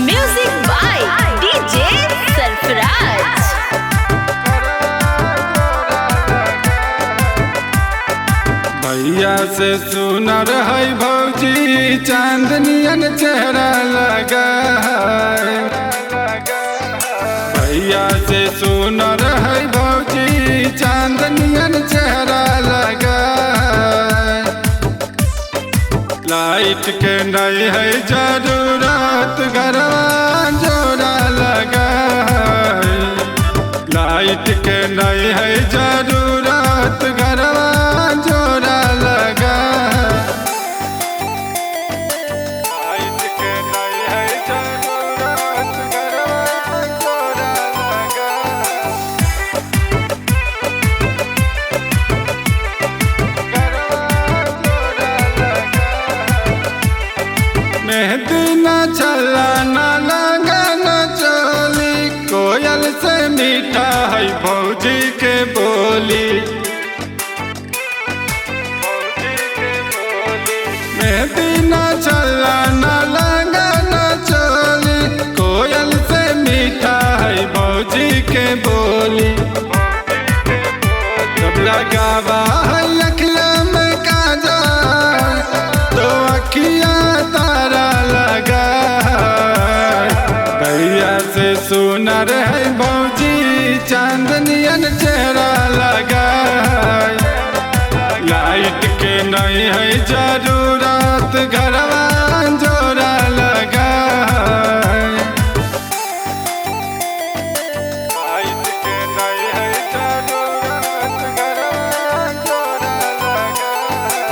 Music by DJ Sarfaraj. भैया से सुनर है भौजी चांदनियन चेहरा लगा है। भैया से सुनर है भौजी चांदनियन चेहरा लगा है। लाइट के नहीं है जरूरत घरवा जोड़ा लगा है। लाइट के नहीं है जरूरत घरवा जोड़ा लगा है। लाइट के नहीं है जरूरत घरवा जोड़ा लगा है। मेहंदी न चला न लगा न चोली कोयल से मीठा है भौजी के बोली। मेहंदी न चला न लगा न चोली कोयल से मीठा है भौजी के बोली। जब लगावा है अखिया में काजल तो अखिया तारा लगा है। भैया से सुनर है भौजी चांदनियन चेहरा लगा है। लाइट के नहीं है जरूरत घरवा जोड़ा लगा है। लाइट के नहीं है जरूरत घरवा जोड़ा लगा है।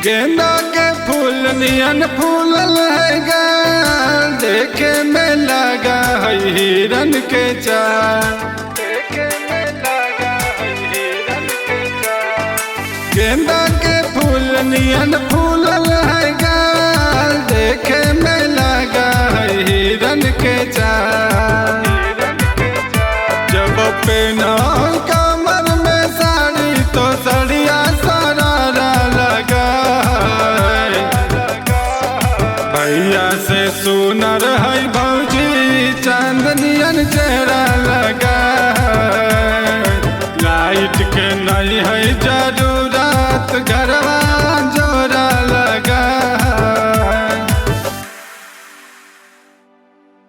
गेंदा के फूल नियन फूलल है गाल देखे में लगा है हिरन के चाल। गेंदा के फूल नियन फूलल है गाल देखे में लगा है हिरन के चाल। जब पहना कमर में साड़ी तो सड़िया सरारा लगा है। भैया से सुनर है भौजी चांदनियन चेहरा लगा है। लाइट के नहीं है जरूरत घरवा